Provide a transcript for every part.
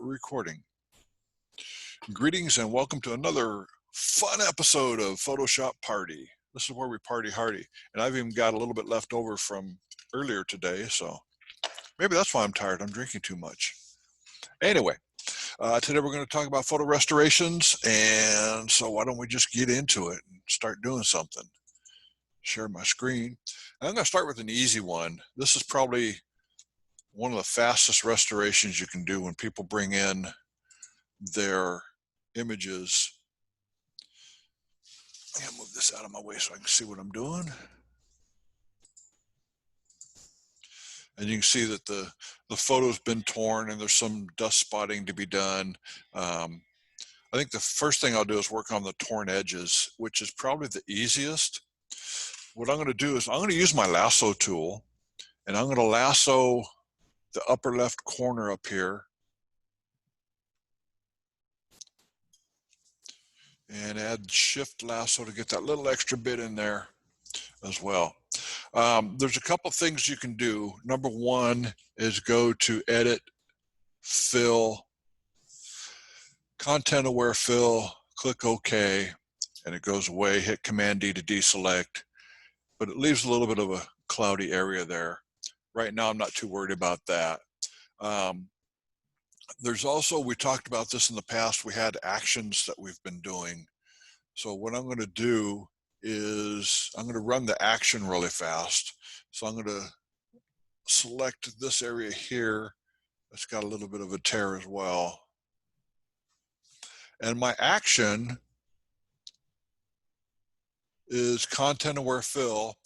recording. Greetings and welcome to another fun episode of Photoshop Party. This is where we party hardy, and I've even got a little bit left over from earlier today, so maybe that's why I'm tired. I'm drinking too much. Anyway, today we're going to talk about photo restorations, and so why don't we just get into it and start doing something. Share my screen. And I'm going to start with an easy one. This is probably one of the fastest restorations you can do when people bring in their images. I'm going to move this out of my way so I can see what I'm doing. And you can see that the photo's been torn and there's some dust spotting to be done. I think the first thing I'll do is work on the torn edges, which is probably the easiest. What I'm going to do is I'm going to use my lasso tool, and I'm going to lasso the upper left corner up here and add shift lasso to get that little extra bit in there as well. There's a couple things you can do. Number one is go to edit, fill, content aware fill, click OK, and it goes away. Hit Command D to deselect, but it leaves a little bit of a cloudy area there. Right now I'm not too worried about that. There's also, we talked about this in the past, we had actions that we've been doing. So what I'm going to do is I'm going to run the action really fast. So I'm going to select this area here. It's got a little bit of a tear as well. And my action is content aware fill.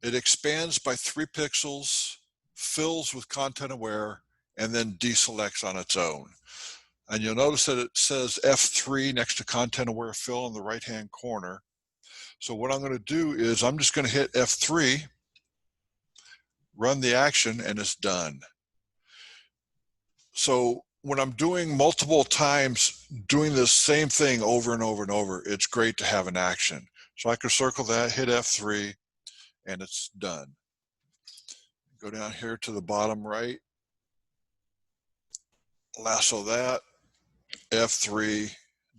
It expands by 3 pixels, fills with content aware, and then deselects on its own. And you'll notice that it says F3 next to content aware fill in the right hand corner. So what I'm going to do is I'm just going to hit F3, run the action, and it's done. So when I'm doing multiple times, doing the same thing over and over and over, it's great to have an action. So I can circle that, hit F3, and it's done. Go down here to the bottom right, lasso that, F3,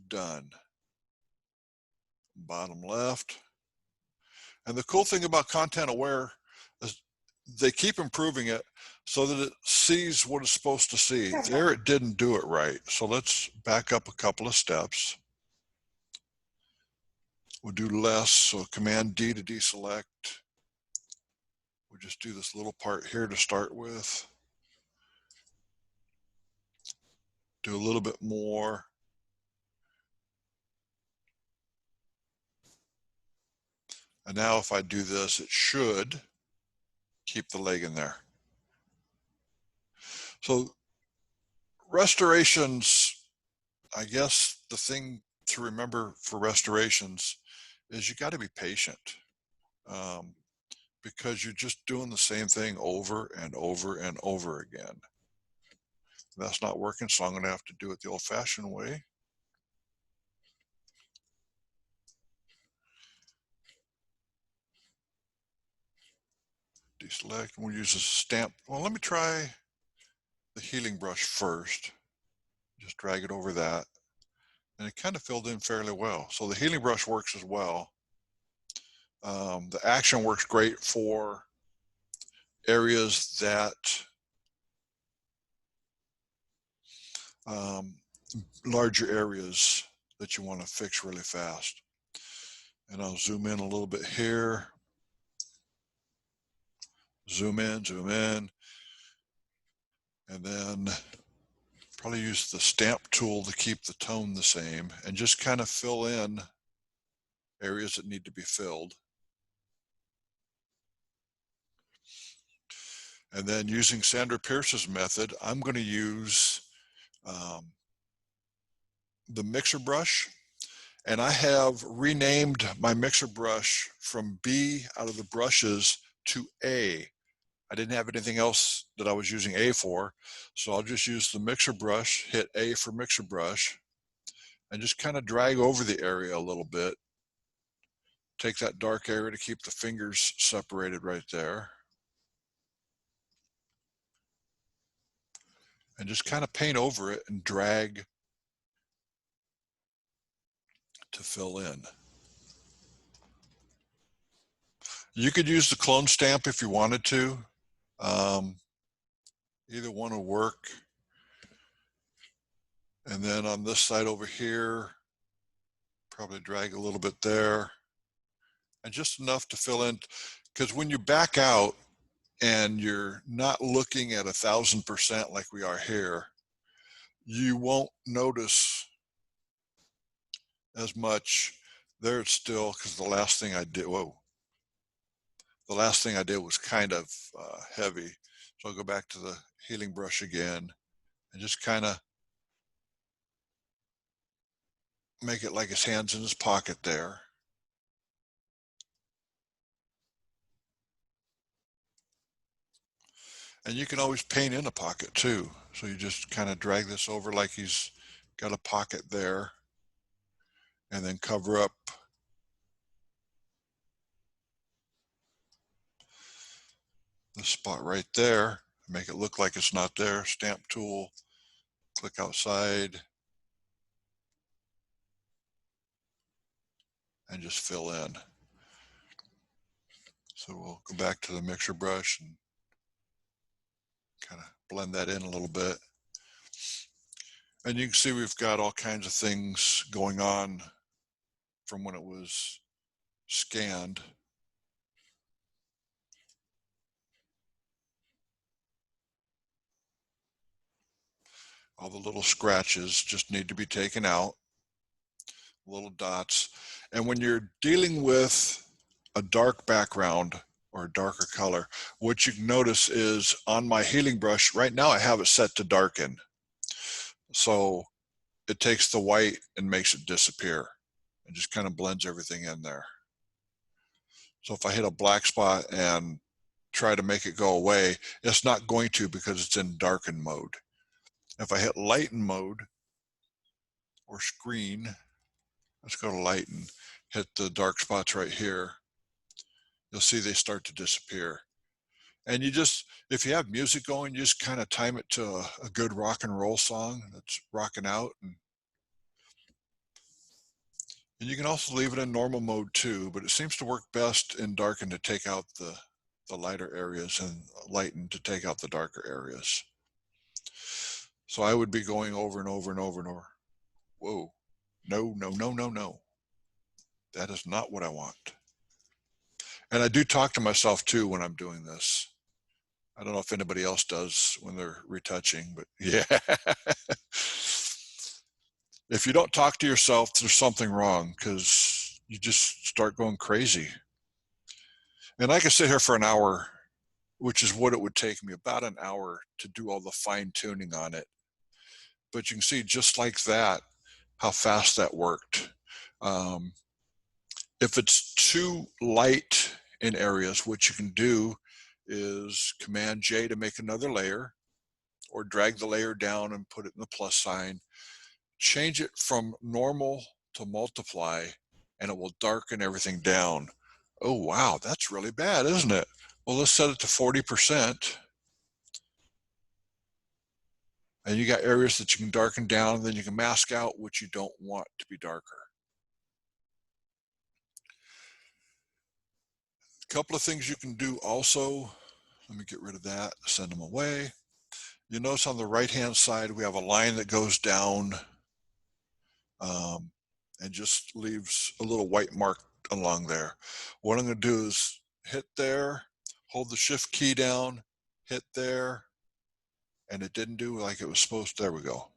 done. Bottom left. And the cool thing about content aware is they keep improving it so that it sees what it's supposed to see. There it didn't do it right. So let's back up a couple of steps. We'll do less, so Command D to deselect. We'll just do this little part here to start with. Do a little bit more. And now if I do this, it should keep the leg in there. So restorations, I guess the thing to remember for restorations is you got to be patient, because you're just doing the same thing over and over and over again. That's not working, so I'm going to have to do it the old-fashioned way. Deselect, and we'll use a stamp. Well, let me try the healing brush first. Just drag it over that. And it kind of filled in fairly well. So the healing brush works as well. The action works great for areas that larger areas that you want to fix really fast. And I'll zoom in a little bit here. Zoom in, and then probably use the stamp tool to keep the tone the same and just kind of fill in areas that need to be filled. And then using Sandra Pierce's method, I'm going to use the mixer brush, and I have renamed my mixer brush from B out of the brushes to A. I didn't have anything else that I was using A for, so I'll just use the mixer brush, hit A for mixer brush, and just kind of drag over the area a little bit. Take that dark area to keep the fingers separated right there. and just kind of paint over it and drag to fill in. You could use the clone stamp if you wanted to. Either one will work. And then on this side over here, probably drag a little bit there, and just enough to fill in, because when you back out and you're not looking at 1,000% like we are here, you won't notice as much. There it's still, because the last thing I did, the last thing I did was kind of heavy. So I'll go back to the healing brush again and just kind of make it like his hand's in his pocket there. And you can always paint in a pocket too. So you just kind of drag this over like he's got a pocket there, and then cover up the spot right there, make it look like it's not there. Stamp tool, click outside, and just fill in. So we'll go back to the mixer brush and kind of blend that in a little bit. And you can see we've got all kinds of things going on from when it was scanned. All the little scratches just need to be taken out, little dots. And when you're dealing with a dark background or a darker color, what you can notice is on my healing brush, right now I have it set to darken. So it takes the white and makes it disappear. It just kind of blends everything in there. So if I hit a black spot and try to make it go away, it's not going to, because it's in darken mode. If I hit lighten mode or screen, let's go to lighten, hit the dark spots right here, you'll see they start to disappear. And you just, if you have music going, you just kind of time it to a good rock and roll song that's rocking out. And you can also leave it in normal mode too, but it seems to work best in darken to take out the lighter areas, and lighten to take out the darker areas. So I would be going over and over and over and over. Whoa, no, no, no, no, no. That is not what I want. And I do talk to myself too when I'm doing this. I don't know if anybody else does when they're retouching, but yeah. If you don't talk to yourself, there's something wrong, because you just start going crazy. And I could sit here for an hour, which is what it would take me, about an hour, to do all the fine tuning on it. But you can see just like that, how fast that worked. If it's too light in areas, what you can do is Command J to make another layer, or drag the layer down and put it in the plus sign. Change it from normal to multiply, and it will darken everything down. Oh, wow, that's really bad, isn't it? Well, let's set it to 40%. And you got areas that you can darken down, and then you can mask out what you don't want to be darker. A couple of things you can do also. Let me get rid of that, send them away. You notice on the right-hand side, we have a line that goes down and just leaves a little white mark along there. What I'm going to do is hit there, hold the shift key down, hit there, and it didn't do like it was supposed to. There we go.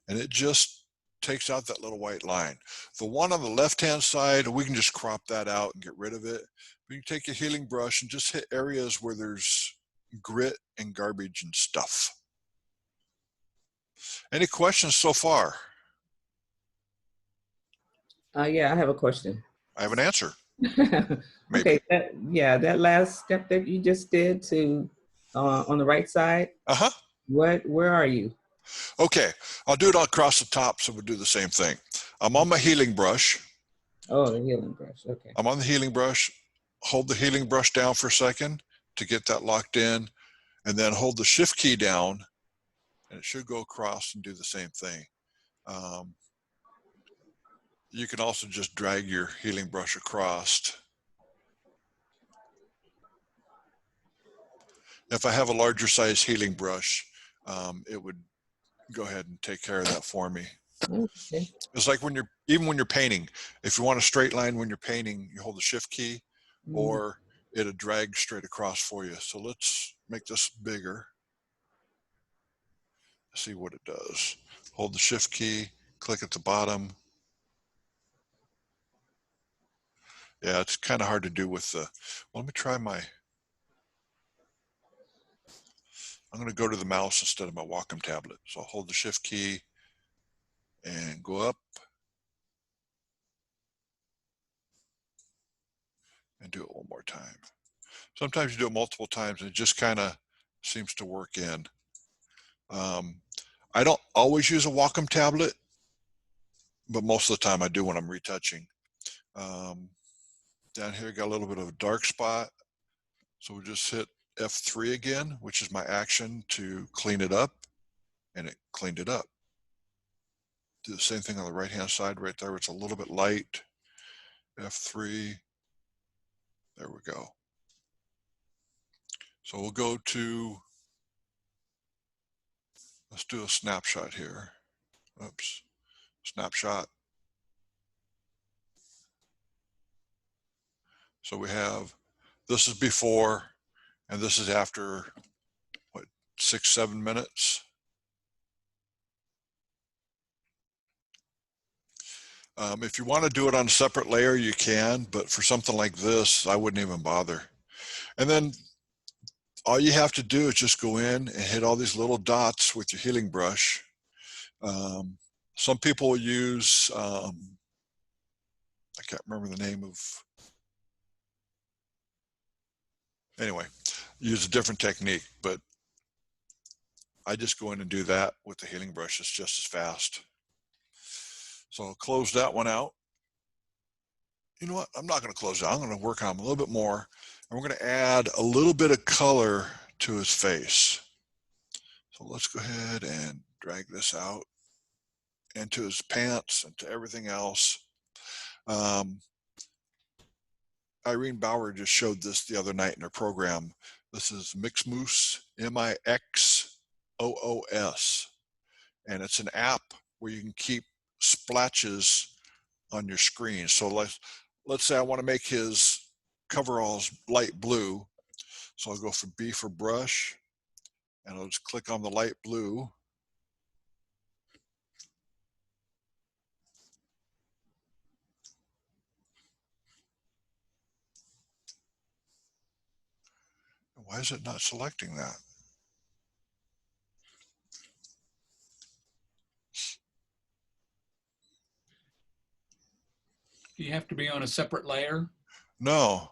And it just takes out that little white line. The one on the left-hand side, we can just crop that out and get rid of it. You can take your healing brush and just hit areas where there's grit and garbage and stuff. Any questions so far? Yeah, I have a question. I have an answer. Okay, that last step that you just did to on the right side. Where are you? Okay, I'll do it all across the top, so we'll do the same thing. I'm on my healing brush. Oh, the healing brush. Okay. I'm on the healing brush. Hold the healing brush down for a second to get that locked in, and then hold the shift key down, and it should go across and do the same thing. You can also just drag your healing brush across. If I have a larger size healing brush, it would go ahead and take care of that for me. Okay. It's like even when you're painting, if you want a straight line when you're painting, you hold the shift key, or it'll drag straight across for you. So let's make this bigger. See what it does. Hold the shift key, click at the bottom. Yeah, it's kind of hard to do with the, well, let me try I'm going to go to the mouse instead of my Wacom tablet. So I'll hold the shift key and go up and do it one more time. Sometimes you do it multiple times and it just kind of seems to work in. I don't always use a Wacom tablet, but most of the time I do when I'm retouching. Down here, got a little bit of a dark spot. So we'll just hit F3 again, which is my action to clean it up, and it cleaned it up. Do the same thing on the right-hand side right there, where it's a little bit light. F3, there we go. So we'll go to, let's do a snapshot here. Oops, snapshot. So we have, this is before, and this is after, what, 6-7 minutes. If you want to do it on a separate layer, you can, but for something like this, I wouldn't even bother. And then all you have to do is just go in and hit all these little dots with your healing brush. Some people use, I can't remember the name of, anyway, use a different technique, but I just go in and do that with the healing brush. It's just as fast. So I'll close that one out. You know what? I'm not going to close it out. I'm going to work on him a little bit more. And we're going to add a little bit of color to his face. So let's go ahead and drag this out into his pants and to everything else. Irene Bauer just showed this the other night in her program. This is Mixmoos, M-I-X-O-O-S. And it's an app where you can keep splatches on your screen. So let's say I want to make his coveralls light blue. So I'll go for B for brush, and I'll just click on the light blue. Why is it not selecting that? Do you have to be on a separate layer? No.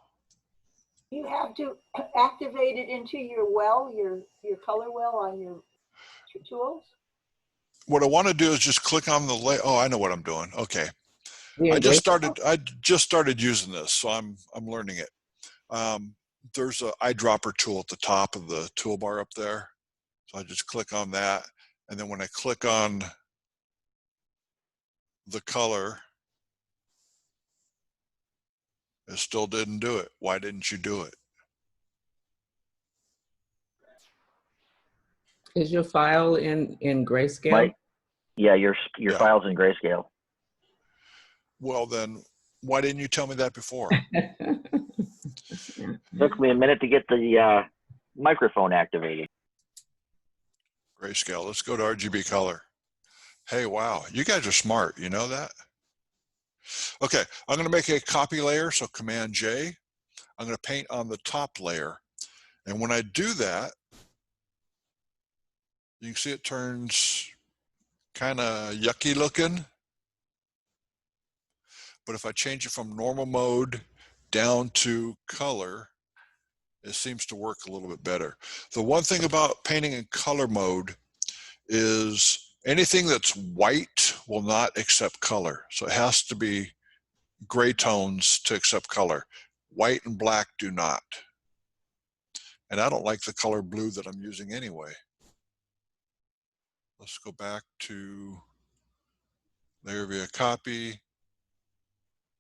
You have to activate it into your well, your color well on your tools. What I want to do is just click on the layer. Oh, I know what I'm doing. Okay. Yeah, I just started using this, so I'm learning it. There's an eyedropper tool at the top of the toolbar up there. So I just click on that, and then when I click on the color, it still didn't do it. Why didn't you do it? Is your file in grayscale? Yeah, your file's in grayscale. Well, then why didn't you tell me that before? Took me a minute to get the microphone activated. Grayscale. Let's go to RGB color. Hey, wow, you guys are smart. You know that? Okay, I'm going to make a copy layer. So Command J. I'm going to paint on the top layer. And when I do that, you can see it turns kind of yucky looking. But if I change it from normal mode down to color, it seems to work a little bit better. The one thing about painting in color mode is anything that's white will not accept color. So it has to be gray tones to accept color. White and black do not. And I don't like the color blue that I'm using anyway. Let's go back to layer via copy,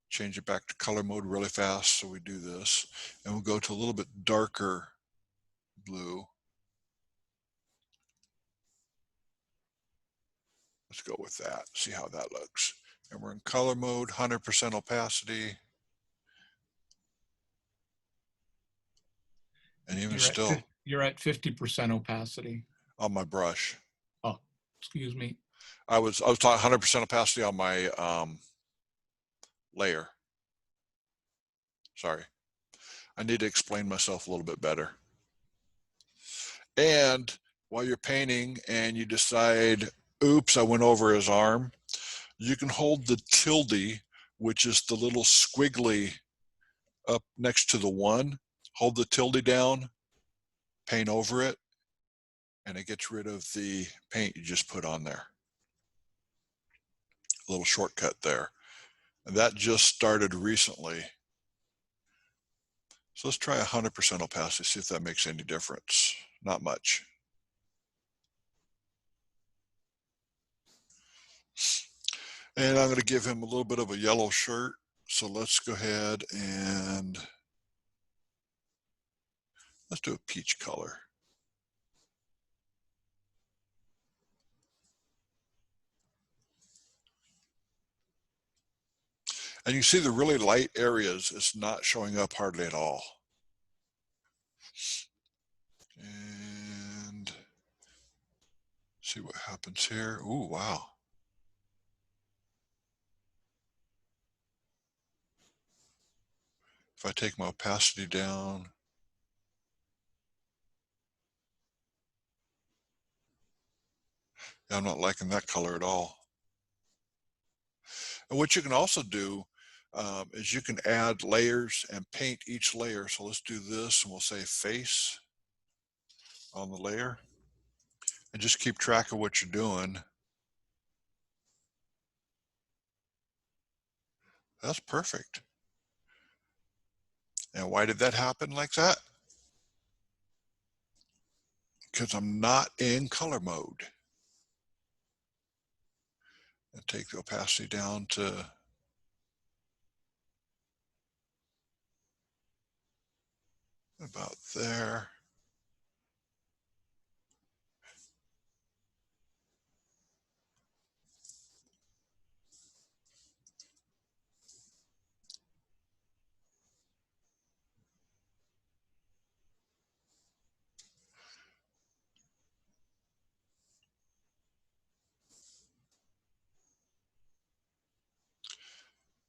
change it back to color mode really fast. So we do this, and we'll go to a little bit darker blue. Let's go with that, see how that looks. And we're in color mode, 100% opacity. And even you're at 50% opacity on my brush. Oh, excuse me. I was talking 100% opacity on my layer. Sorry, I need to explain myself a little bit better. And while you're painting and you decide, oops, I went over his arm, you can hold the tilde, which is the little squiggly up next to the 1. Hold the tilde down, paint over it, and it gets rid of the paint you just put on there. A little shortcut there. And that just started recently. So let's try 100% opacity, see if that makes any difference. Not much. And I'm going to give him a little bit of a yellow shirt. So let's go ahead and let's do a peach color. And you see the really light areas, it's not showing up hardly at all. And see what happens here. Ooh, wow. If I take my opacity down, I'm not liking that color at all. And what you can also do is you can add layers and paint each layer. So let's do this, and we'll say face on the layer, and just keep track of what you're doing. That's perfect. And why did that happen like that? Because I'm not in color mode. And take the opacity down to about there.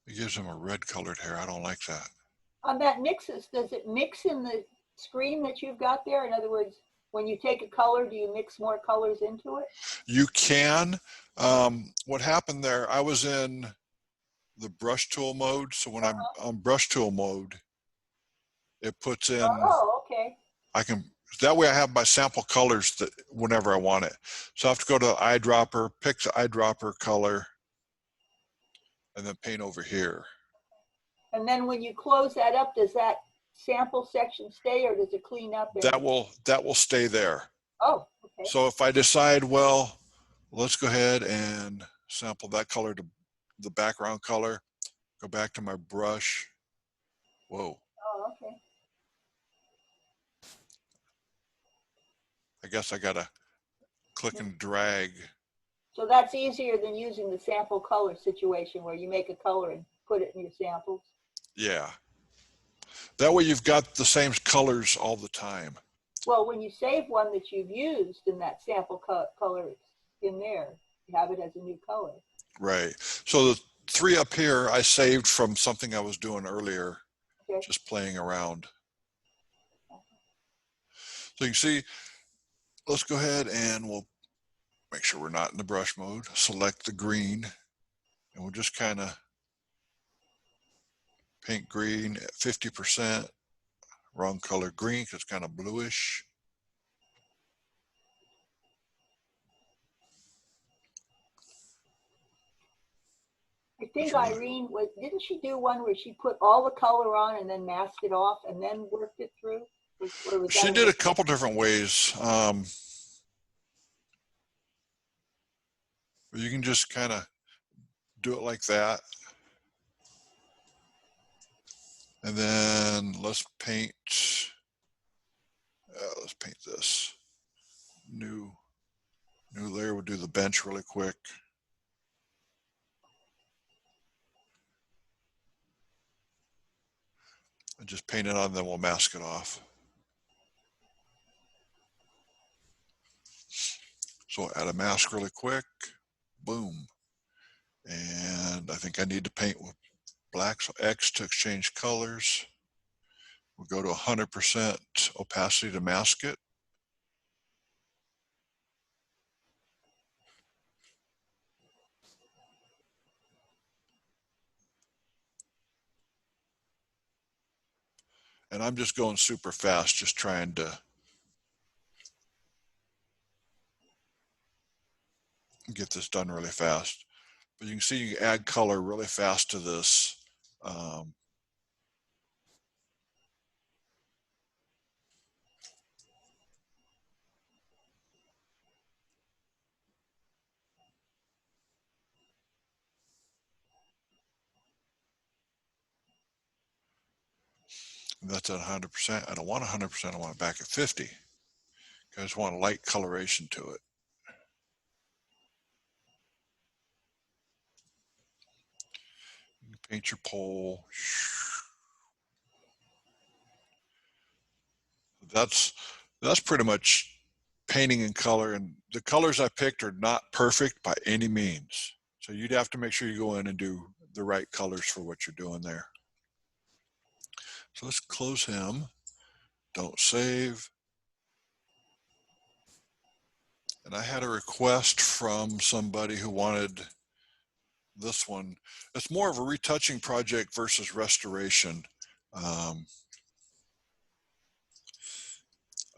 It gives him a red colored hair. I don't like that. On that mixes, does it mix in the screen that you've got there? In other words, when you take a color, do you mix more colors into it? You can. What happened there, I was in the brush tool mode. So when I'm on brush tool mode, it puts in, oh, okay. That way I have my sample colors that whenever I want it. So I have to go to eyedropper, pick the eyedropper color, and then paint over here. And then when you close that up, does that sample section stay, or does it clean up? That will stay there. Oh, okay. So if I decide, well, let's go ahead and sample that color to the background color, go back to my brush. Whoa. Oh, okay. I guess I gotta click and drag. So that's easier than using the sample color situation where you make a color and put it in your samples. Yeah. That way you've got the same colors all the time. Well, when you save one that you've used in that sample color in there, you have it as a new color. Right. So the 3 up here I saved from something I was doing earlier, okay. Just playing around. So you can see, let's go ahead and we'll make sure we're not in the brush mode. Select the green, and we'll just kind of paint green at 50%. Wrong color green because it's kind of bluish. I think Irene didn't she do one where she put all the color on and then masked it off and then worked it through? She did a couple different ways. You can just kind of do it like that. And then let's paint this. New layer. We'll do the bench really quick. And just paint it on, then we'll mask it off. So add a mask really quick. Boom. And I think I need to paint with black, so X to exchange colors. We'll go to 100% opacity to mask it. And I'm just going super fast, just trying to get this done really fast. But you can see you can add color really fast to this. That's at 100%. I don't want 100%. I want it back at 50. I just want a light coloration to it. You paint your pole. That's pretty much painting in color, and the colors I picked are not perfect by any means. So you'd have to make sure you go in and do the right colors for what you're doing there. So let's close him. Don't save. And I had a request from somebody who wanted this one. It's more of a retouching project versus restoration.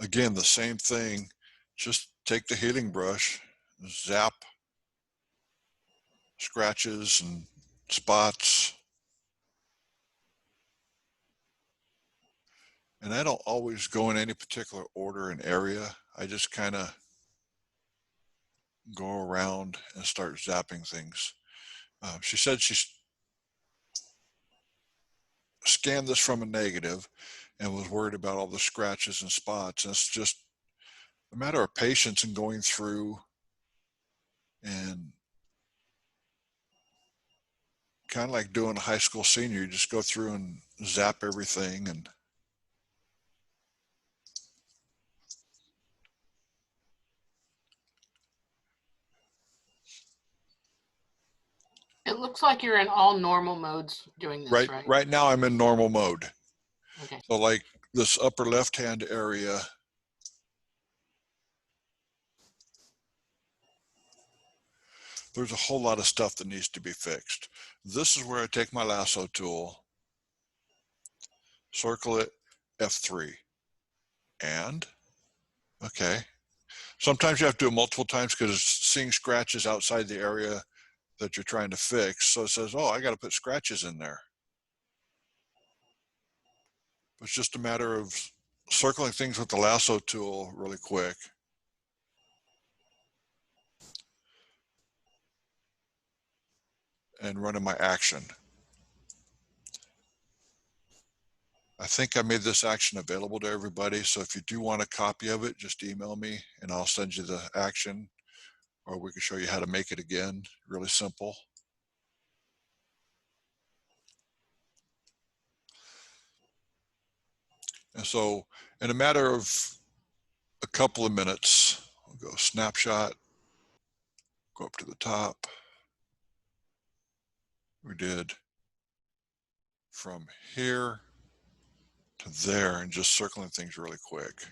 Again, the same thing. Just take the healing brush, zap scratches and spots. And I don't always go in any particular order and area. I just kind of go around and start zapping things. She said she scanned this from a negative and was worried about all the scratches and spots. And it's just a matter of patience and going through and kind of like doing a high school senior. You just go through and zap everything. And it looks like you're in all normal modes doing this, right? Right now I'm in normal mode. Okay. So like this upper left-hand area, there's a whole lot of stuff that needs to be fixed. This is where I take my lasso tool, circle it, F3, and, okay. Sometimes you have to do it multiple times because it's seeing scratches outside the area that you're trying to fix. So it says, oh, I got to put scratches in there. It's just a matter of circling things with the lasso tool really quick. And running my action. I think I made this action available to everybody. So if you do want a copy of it, just email me and I'll send you the action, or we can show you how to make it again. Really simple. And so in a matter of a couple of minutes, we'll go snapshot, go up to the top. We did from here to there and just circling things really quick.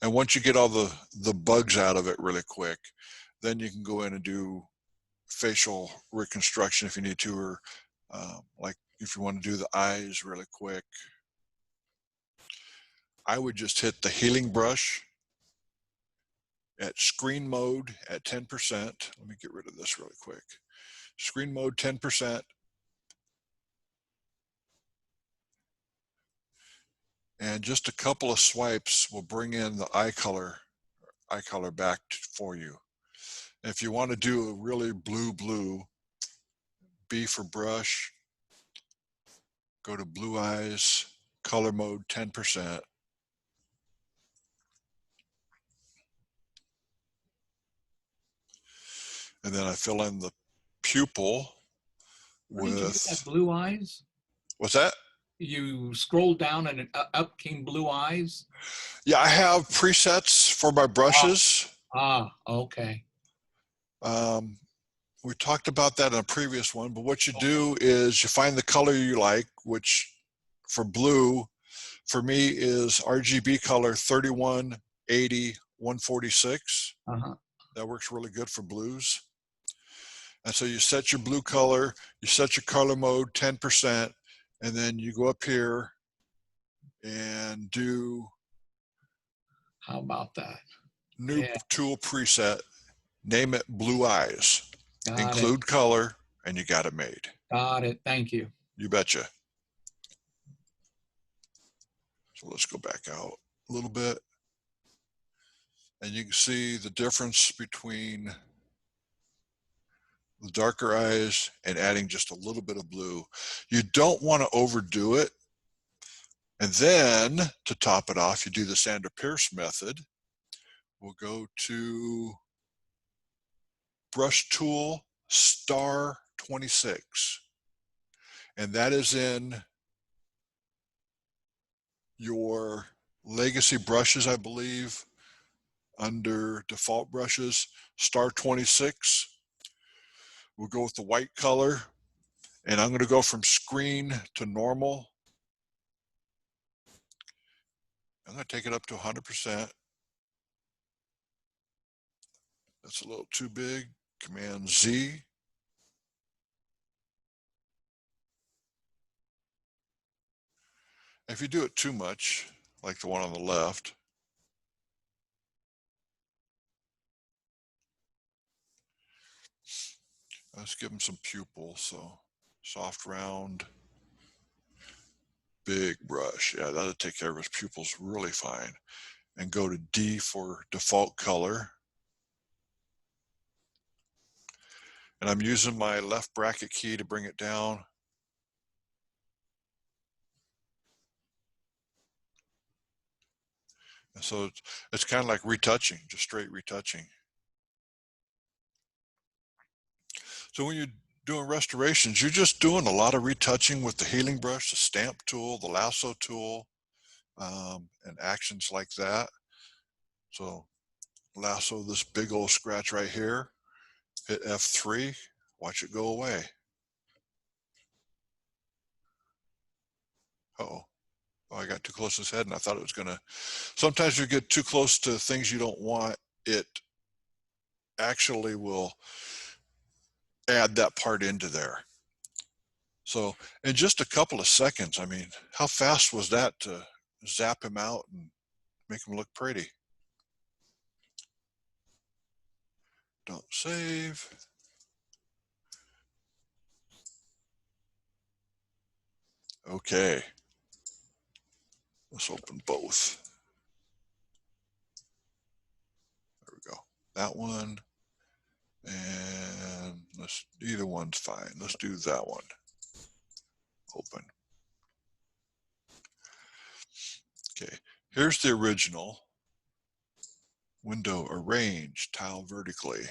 And once you get all the bugs out of it really quick, then you can go in and do facial reconstruction if you need to, or like if you want to do the eyes really quick. I would just hit the healing brush at screen mode at 10%. Let me get rid of this really quick. Screen mode 10%. And just a couple of swipes will bring in the eye color back for you. And if you want to do a really blue, B for brush, go to blue eyes, color mode 10%. And then I fill in the pupil Where did you get that with, blue eyes? what's that? You scroll down and up came blue eyes? Yeah, I have presets for my brushes. Okay. We talked about that in a previous one, but what you do is you find the color you like, which for blue, for me is RGB color 31, 80, 146. That works really good for blues. And so you set your blue color, you set your color mode 10%, and then you go up here and do. How about that? New tool preset, name it blue eyes. Got Include it. color, and you got it made. Got it. Thank you. You betcha. So let's go back out a little bit. And you can see the difference between the darker eyes and adding just a little bit of blue. You don't want to overdo it. And then to top it off, you do the Sandra Pierce method. We'll go to Brush Tool Star 26. And that is in your legacy brushes, I believe, under default brushes, Star 26. We'll go with the white color, and I'm going to go from screen to normal. I'm going to take it up to 100%. That's a little too big. Command Z. If you do it too much, like the one on the left, let's give them some pupil. So soft, round, big brush. Yeah, that'll take care of his pupils really fine. And go to D for default color. And I'm using my left bracket key to bring it down. And so it's kind of like retouching, just straight retouching. So when you're doing restorations, you're just doing a lot of retouching with the healing brush, the stamp tool, the lasso tool, and actions like that. So lasso this big old scratch right here, hit F3, watch it go away. Uh-oh. Oh, I got too close to his head and I thought it was gonna. Sometimes you get too close to things you don't want, it actually will add that part into there. So in just a couple of seconds, I mean, how fast was that to zap him out and make him look pretty? Don't save. Okay. Let's open both. There we go. That one. And either one's fine. Let's do that one. Open. Okay. Here's the original. Window arrange, tile vertically.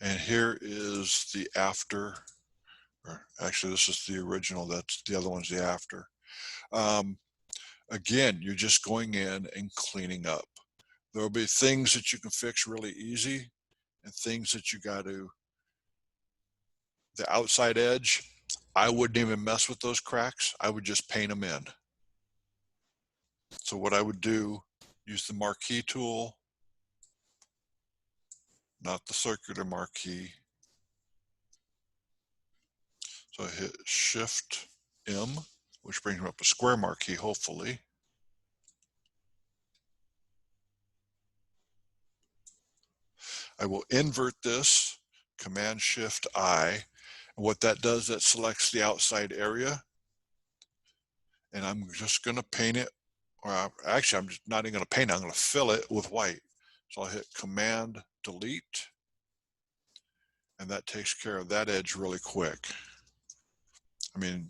And here is the after, or actually this is the original, that's the other one's the after. Again, you're just going in and cleaning up. There'll be things that you can fix really easy and things that you got to, the outside edge, I wouldn't even mess with those cracks. I would just paint them in. So what I would do, use the marquee tool, not the circular marquee. So I hit Shift M, which brings up a square marquee, hopefully. I will invert this, Command-Shift-I. And what that does, that selects the outside area. And I'm just going to paint it, or actually I'm just not even going to paint it, I'm going to fill it with white. So I'll hit Command-Delete, and that takes care of that edge really quick. I mean,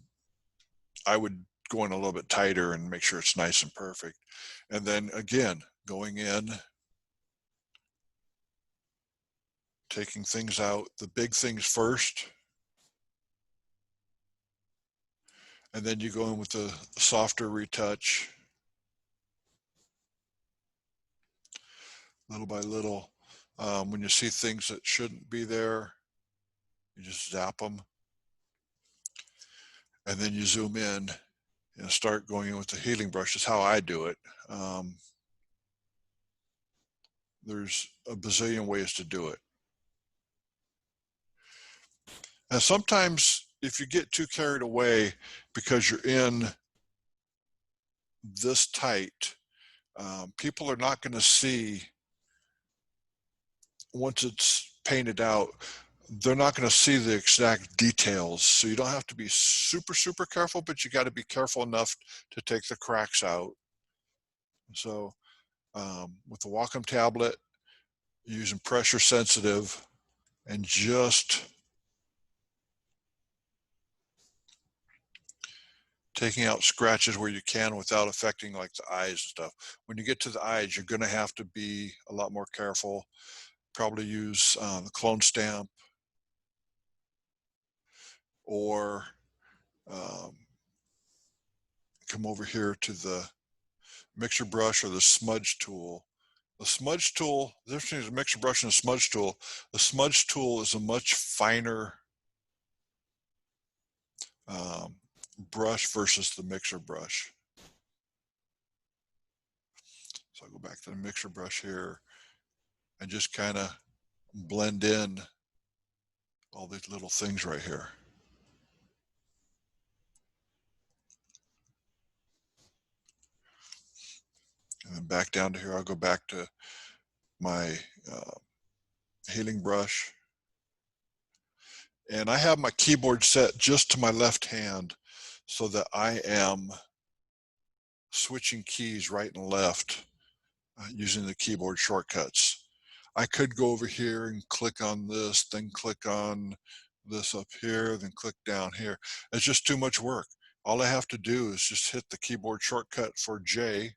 I would go in a little bit tighter and make sure it's nice and perfect. And then again, going in, taking things out, the big things first, and then you go in with the softer retouch, little by little. When you see things that shouldn't be there, you just zap them, and then you zoom in and start going in with the healing brush. Is how I do it. There's a bazillion ways to do it. And sometimes if you get too carried away because you're in this tight, people are not going to see, once it's painted out, they're not going to see the exact details. So you don't have to be super, super careful, but you got to be careful enough to take the cracks out. So with the Wacom tablet, using pressure sensitive and just taking out scratches where you can without affecting like the eyes and stuff. When you get to the eyes, you're going to have to be a lot more careful. Probably use the clone stamp, or come over here to the mixer brush or the smudge tool. The smudge tool, the difference between a mixer brush and a smudge tool, the smudge tool is a much finer brush versus the mixer brush. So I'll go back to the mixer brush here and just kind of blend in all these little things right here. And then back down to here, I'll go back to my healing brush. And I have my keyboard set just to my left hand so that I am switching keys right and left using the keyboard shortcuts. I could go over here and click on this, then click on this up here, then click down here. It's just too much work. All I have to do is just hit the keyboard shortcut for J,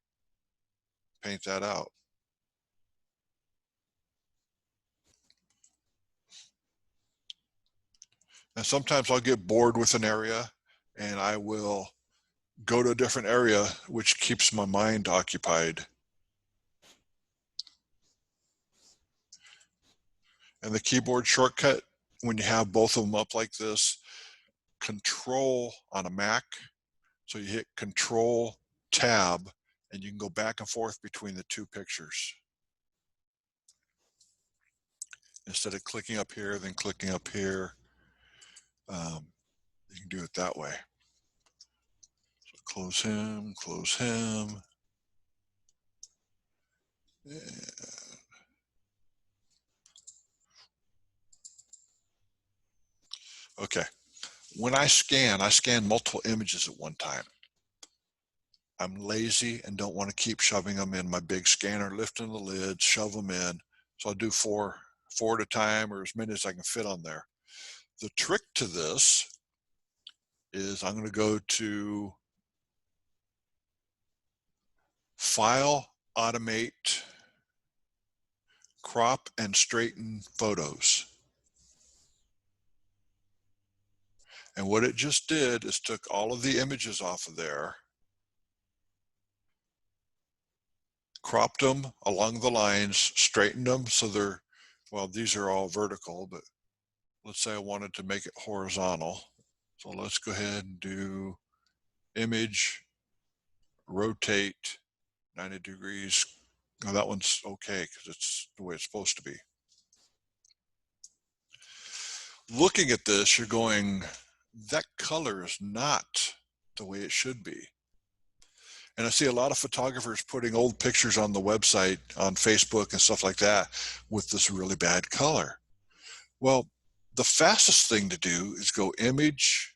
paint that out. And sometimes I'll get bored with an area and I will go to a different area, which keeps my mind occupied. And the keyboard shortcut, when you have both of them up like this, Control on a Mac, so you hit Control Tab, and you can go back and forth between the two pictures. Instead of clicking up here, then clicking up here, you can do it that way. So close him, close him. Okay, when I scan multiple images at one time. I'm lazy and don't want to keep shoving them in my big scanner, lifting the lid, shove them in. So I'll do four at a time, or as many as I can fit on there. The trick to this is I'm going to go to File, Automate, Crop and Straighten Photos. And what it just did is took all of the images off of there, cropped them along the lines, straightened them so they're, well, these are all vertical, but let's say I wanted to make it horizontal. So let's go ahead and do image, rotate 90 degrees. Now that one's okay because it's the way it's supposed to be. Looking at this, you're going, that color is not the way it should be. And I see a lot of photographers putting old pictures on the website, on Facebook and stuff like that, with this really bad color. Well, the fastest thing to do is go Image,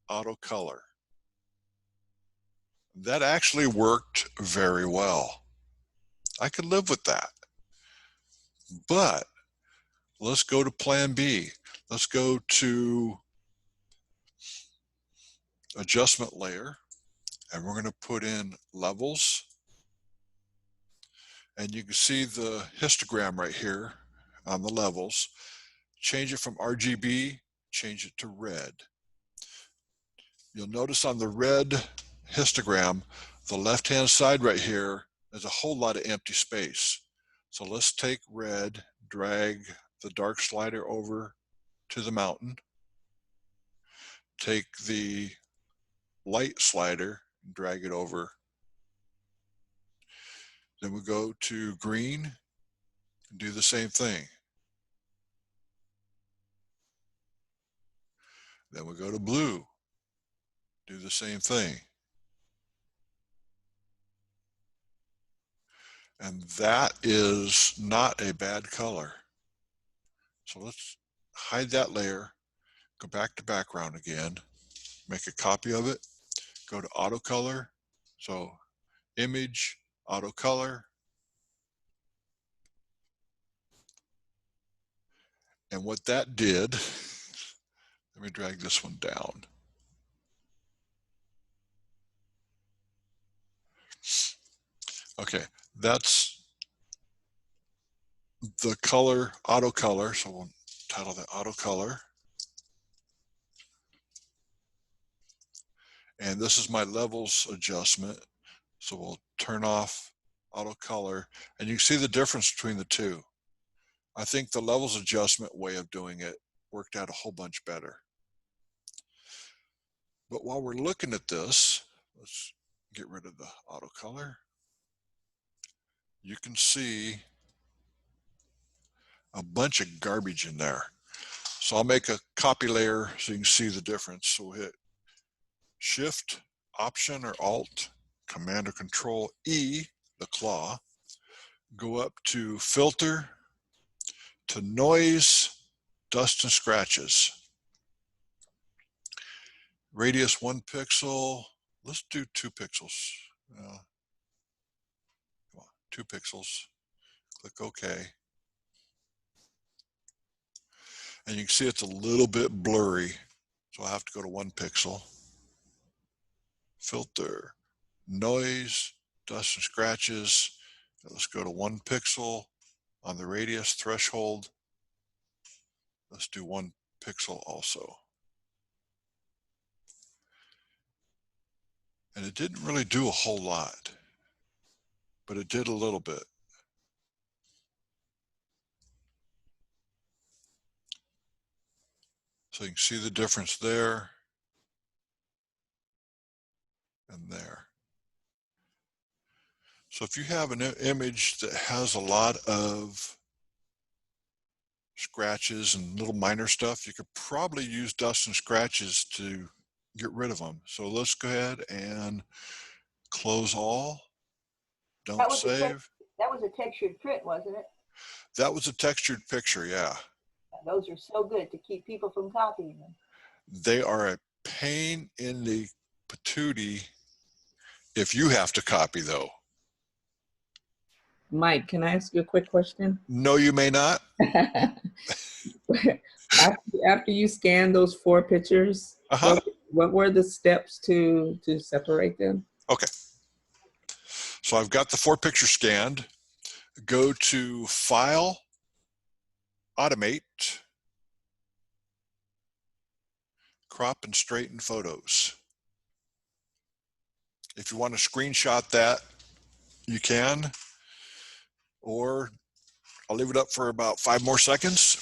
Auto Color. That actually worked very well. I could live with that. But let's go to Plan B. Let's go to Adjustment Layer, and we're going to put in Levels. And you can see the histogram right here on the levels. Change it from RGB, change it to red. You'll notice on the red histogram, the left-hand side right here, there's a whole lot of empty space. So let's take red, drag the dark slider over to the mountain. Take the light slider, drag it over. Then we go to green, do the same thing. Then we go to blue, do the same thing. And that is not a bad color. So let's hide that layer, go back to background again, make a copy of it, go to auto color. So image, auto color. And what that did, let me drag this one down. Okay, that's the color, auto color. So we'll title that auto color. And this is my levels adjustment. So we'll turn off auto color, and you can see the difference between the two. I think the levels adjustment way of doing it worked out a whole bunch better. But while we're looking at this, let's get rid of the auto color. You can see a bunch of garbage in there. So I'll make a copy layer so you can see the difference. So we'll hit Shift, Option or Alt, Command or Control E, the claw, go up to Filter, to Noise, Dust and Scratches. Radius 1 pixel, let's do 2 pixels. Come on, 2 pixels, click OK. And you can see it's a little bit blurry, so I have to go to 1 pixel. Filter, Noise, Dust and Scratches. Let's go to 1 pixel on the radius threshold. Let's do 1 pixel also. And it didn't really do a whole lot, but it did a little bit. So you can see the difference there and there. So if you have an image that has a lot of scratches and little minor stuff, you could probably use dust and scratches to get rid of them. So let's go ahead and close all. Don't save. That was a textured print, wasn't it? That was a textured picture, yeah. Those are so good to keep people from copying them. They are a pain in the patootie if you have to copy, though. Mike, can I ask you a quick question? No, you may not. After you scanned those 4 pictures, what were the steps to separate them? Okay. So I've got the 4 pictures scanned. Go to File, Automate, Crop and Straighten Photos. If you want to screenshot that, you can, or I'll leave it up for about 5 more seconds.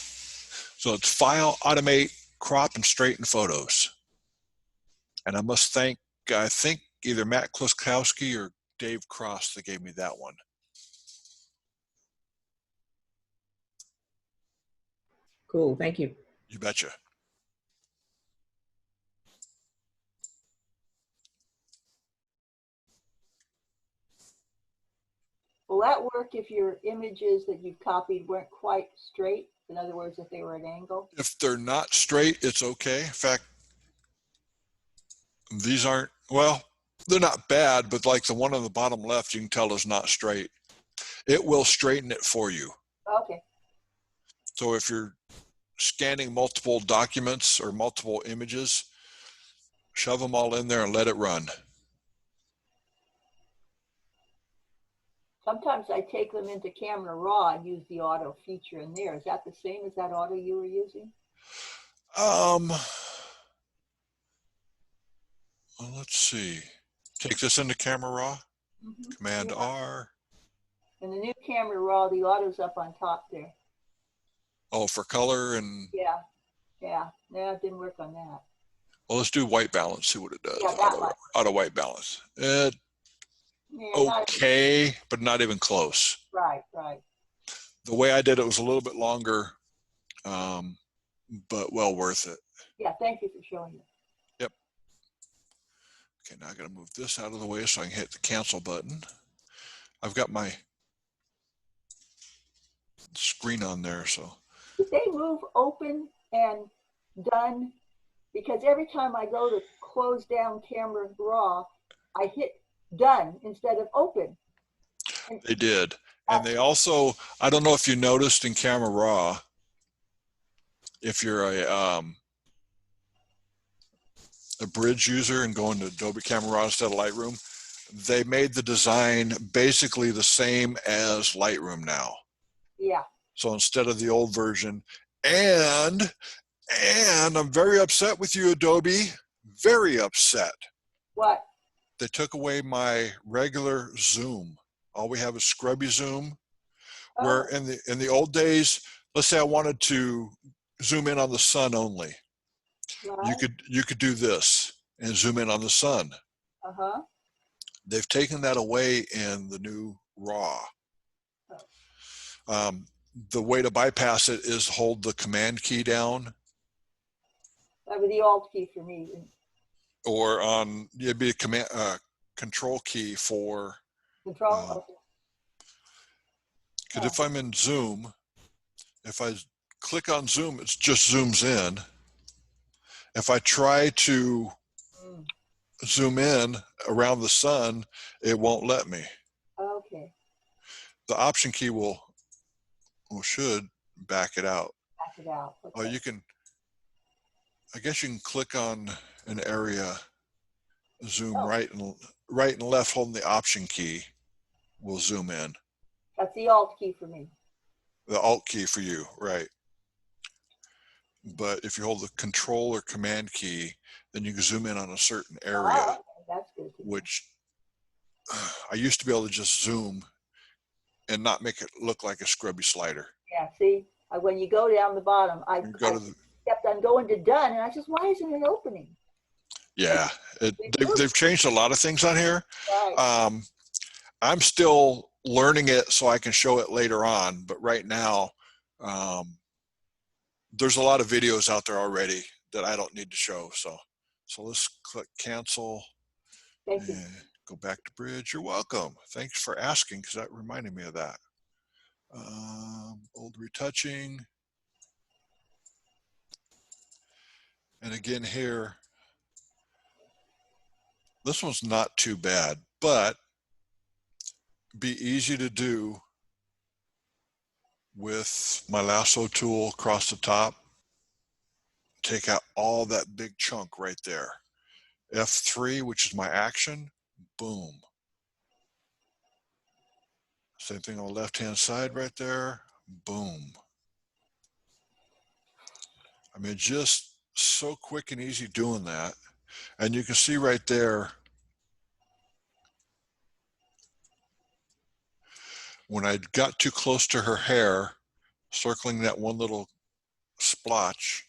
So it's File, Automate, Crop and Straighten Photos. And I must thank, I think, either Matt Kluskowski or Dave Cross that gave me that one. Cool, thank you. You betcha. Will that work if your images that you've copied weren't quite straight? In other words, if they were at an angle? If they're not straight, it's okay. In fact, these aren't, well, they're not bad, but like the one on the bottom left, you can tell is not straight. It will straighten it for you. Okay. So if you're scanning multiple documents or multiple images, shove them all in there and let it run. Sometimes I take them into Camera Raw and use the auto feature in there. Is that the same as that auto you were using? Well, let's see. Take this into Camera Raw. Mm-hmm. Command Yeah. R. In the new Camera Raw, the auto's up on top there. Oh, for color and. Yeah. Yeah. No, it didn't work on that. Well, let's do white balance. See what it does. Yeah, that one. Auto white balance. Yeah, Okay, but not even close. Right, right. The way I did it was a little bit longer, but well worth it. Yeah, thank you for showing me. Yep. Okay, now I got to move this out of the way so I can hit the cancel button. I've got my screen on there, so. Did they move open and done? Because every time I go to close down Camera Raw, I hit done instead of open. And they did. And they also, I don't know if you noticed in Camera Raw, if you're a bridge user and going to Adobe Camera Raw instead of Lightroom, they made the design basically the same as Lightroom now. Yeah. So instead of the old version, and I'm very upset with you, Adobe, very upset. What? They took away my regular zoom. All we have is scrubby zoom, where in the old days, let's say I wanted to zoom in on the sun only. Right. You could do this and zoom in on the sun. Uh-huh. They've taken that away in the new RAW. The way to bypass it is hold the command key down. That would be the alt key for me. Or on, it'd be a command, control key for. Control. Because if I'm in Zoom, if I click on Zoom, it just zooms in. If I try to zoom in around the sun, it won't let me. Okay. The option key should back it out. Back it out. Okay. Oh, you can, I guess you can click on an area, zoom right and left, holding the option key will zoom in. That's the alt key for me. The alt key for you, right. But if you hold the control or command key, then you can zoom in on a certain area. Okay. That's good. Which I used to be able to just zoom and not make it look like a scrubby slider. Yeah, see, when you go down the bottom, I kept on going to done, and I said, why isn't it opening? Yeah, they've changed a lot of things on here. Right. I'm still learning it so I can show it later on, but right now, there's a lot of videos out there already that I don't need to show. So let's click cancel. Thank you. Go back to bridge. You're welcome. Thanks for asking, because that reminded me of that. Old retouching. And again here, this one's not too bad, but be easy to do with my lasso tool across the top. Take out all that big chunk right there. F3, which is my action, boom. Same thing on the left-hand side right there, boom. I mean, just so quick and easy doing that. And you can see right there, when I got too close to her hair, circling that one little splotch,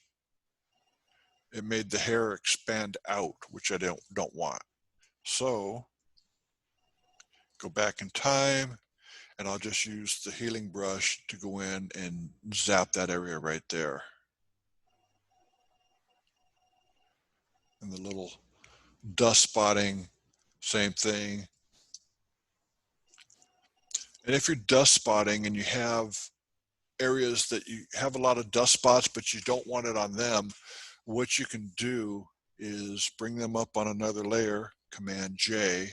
it made the hair expand out, which I don't want. So go back in time, and I'll just use the healing brush to go in and zap that area right there. And the little dust spotting, same thing. And if you're dust spotting and you have areas that you have a lot of dust spots, but you don't want it on them, what you can do is bring them up on another layer, Command J,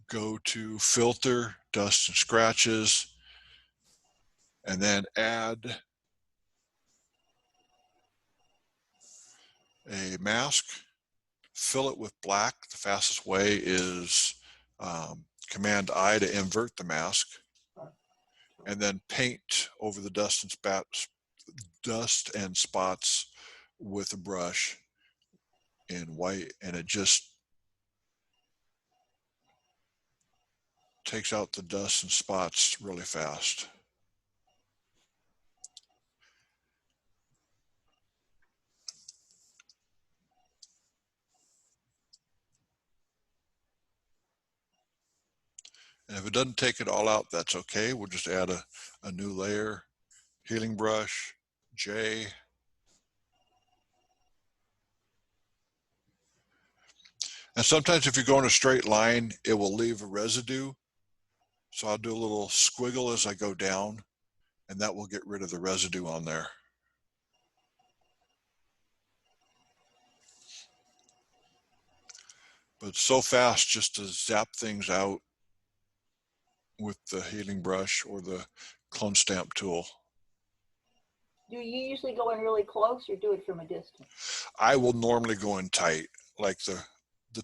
go to Filter, Dust and Scratches, and then add a mask, fill it with black. The fastest way is Command I to invert the mask, and then paint over the dust and spots with a brush in white, and it just takes out the dust and spots really fast. And if it doesn't take it all out, that's okay. We'll just add a new layer, healing brush, J. And sometimes if you go in a straight line, it will leave a residue. So I'll do a little squiggle as I go down, and that will get rid of the residue on there. But it's so fast just to zap things out with the healing brush or the clone stamp tool. Do you usually go in really close or do it from a distance? I will normally go in tight, like the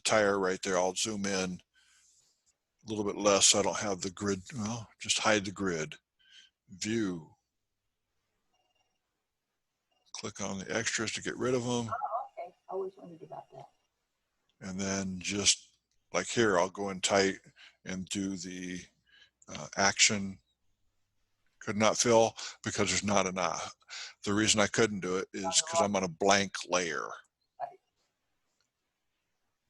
tire right there. I'll zoom in a little bit less so I don't have the grid. Well, just hide the grid. View. Click on the extras to get rid of them. Oh, okay. I always wondered about that. And then just like here, I'll go in tight and do the action. Could not fill because there's not enough. The reason I couldn't do it is because I'm on a blank layer.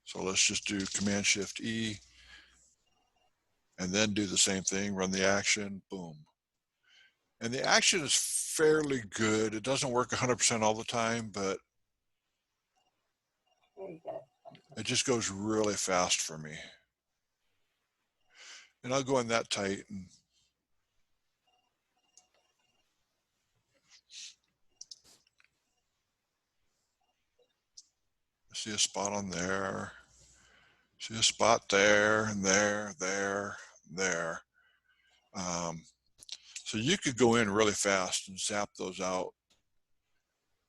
So let's just do Command Shift E and then do the same thing, run the action, boom. And the action is fairly good. It doesn't work 100% all the time, but it just goes really fast for me. And I'll go in that tight and see a spot on there, see a spot there, and there, there. So you could go in really fast and zap those out.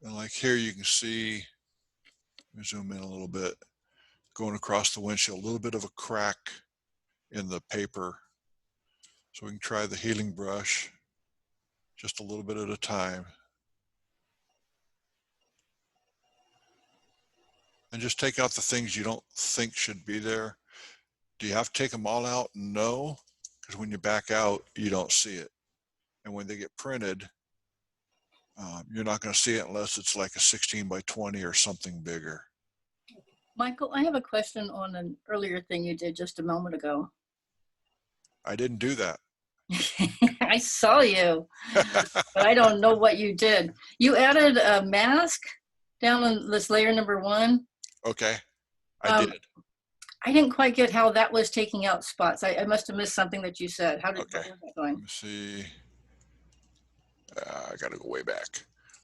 And like here you can see, let me zoom in a little bit, going across the windshield, a little bit of a crack in the paper. So we can try the healing brush just a little bit at a time. And just take out the things you don't think should be there. Do you have to take them all out? No, because when you back out, you don't see it. And when they get printed, you're not going to see it unless it's like a 16 by 20 or something bigger. Michael, I have a question on an earlier thing you did just a moment ago. I didn't do that. I saw you, but I don't know what you did. You added a mask down on this layer number 1. Okay, I did. I didn't quite get how that was taking out spots. I must have missed something that you said. How did what was that going? Let me see. I got to go way back.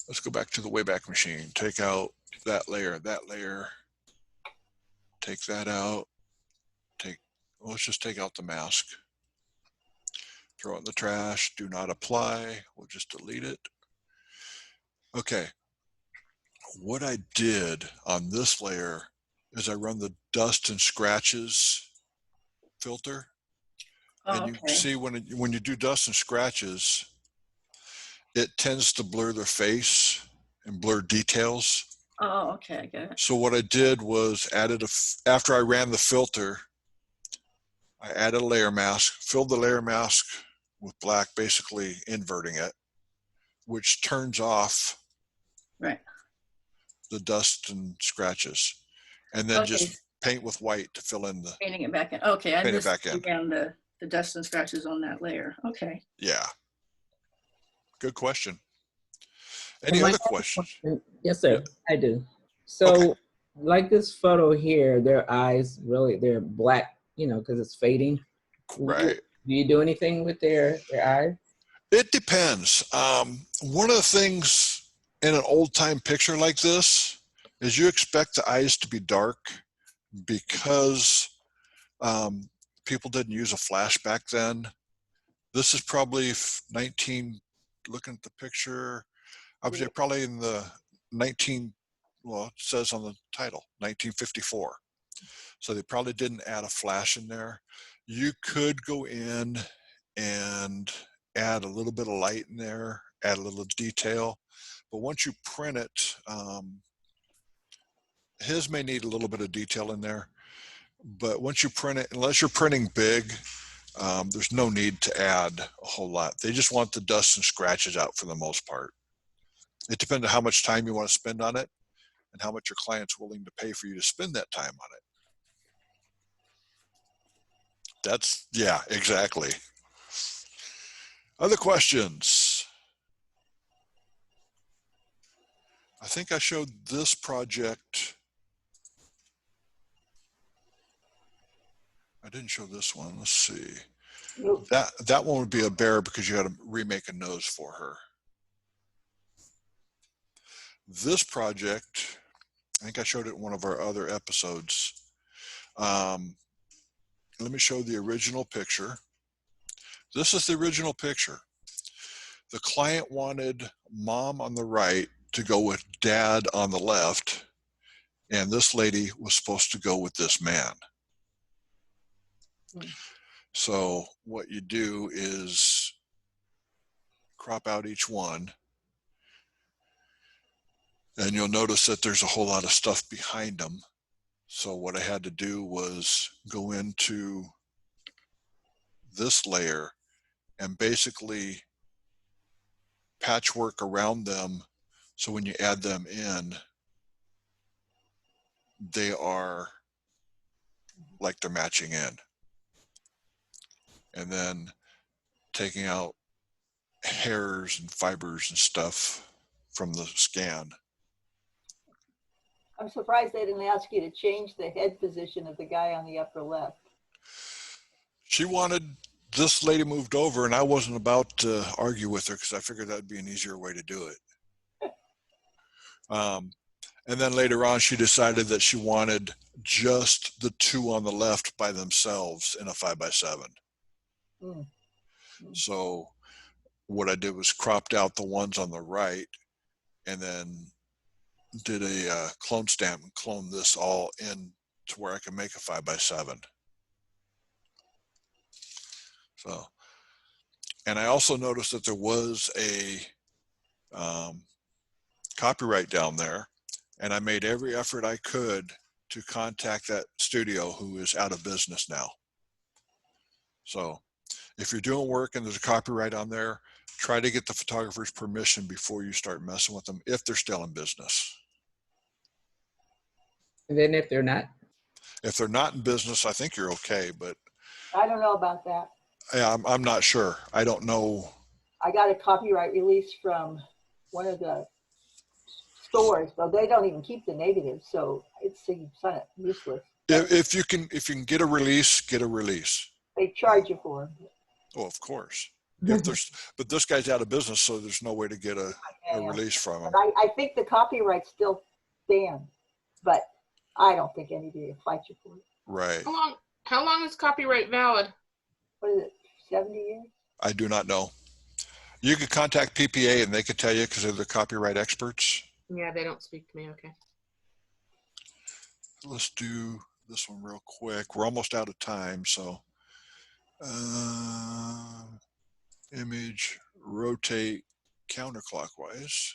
Let's go back to the Wayback Machine. Take out that layer, take that out. Let's just take out the mask. Throw it in the trash. Do not apply. We'll just delete it. Okay. What I did on this layer is I run the dust and scratches filter. And you see when you do dust and scratches, it tends to blur their face and blur details. Oh, okay, I get it. So what I did was after I ran the filter, I added a layer mask, filled the layer mask with black, basically inverting it, which turns off the dust and scratches. And then just paint with white to fill in the... Painting it back in. Okay, I missed again the dust and scratches on that layer. Okay. Yeah. Good question. Any other questions? Yes, sir. Yeah. I do. So like this photo here, their eyes really, they're black, you know, because it's fading. Right. Do you do anything with their eyes? It depends. One of the things in an old time picture like this is you expect the eyes to be dark because people didn't use a flash back then. This is probably 19, looking at the picture, I would say probably in the 19, well, it says on the title, 1954. So they probably didn't add a flash in there. You could go in and add a little bit of light in there, add a little detail. But once you print it, his may need a little bit of detail in there. But once you print it, unless you're printing big, there's no need to add a whole lot. They just want the dust and scratches out for the most part. It depends on how much time you want to spend on it and how much your client's willing to pay for you to spend that time on it. That's, yeah, exactly. Other questions? I think I showed this project. I didn't show this one. Let's see. Nope. That one would be a bear because you had to remake a nose for her. This project, I think I showed it in one of our other episodes. Let me show the original picture. This is the original picture. The client wanted mom on the right to go with dad on the left, and this lady was supposed to go with this man. So what you do is crop out each one, and you'll notice that there's a whole lot of stuff behind them. So what I had to do was go into this layer and basically patchwork around them, so when you add them in, they are like they're matching in. And then taking out hairs and fibers and stuff from the scan. I'm surprised they didn't ask you to change the head position of the guy on the upper left. She wanted this lady moved over, and I wasn't about to argue with her because I figured that'd be an easier way to do it. And then later on, she decided that she wanted just the two on the left by themselves in a 5x7. So what I did was cropped out the ones on the right and then did a clone stamp and cloned this all in to where I can make a 5x7. So, and I also noticed that there was a copyright down there, and I made every effort I could to contact that studio who is out of business now. So if you're doing work and there's a copyright on there, try to get the photographer's permission before you start messing with them if they're still in business. And then if they're not? If they're not in business, I think you're okay, but I don't know about that. yeah, I'm not sure. I don't know. I got a copyright release from one of the stores, though they don't even keep the negatives, so it's kind of useless. If you can get a release, get a release. They charge you for them. Oh, of course. But this guy's out of business, so there's no way to get a release from him. But I think the copyright still stands, but I don't think anybody will fight you for it. Right. How long is copyright valid? What is it, 70 years? I do not know. You could contact PPA and they could tell you because they're the copyright experts. Yeah, they don't speak to me. Okay. Let's do this one real quick. We're almost out of time, so image, rotate counterclockwise,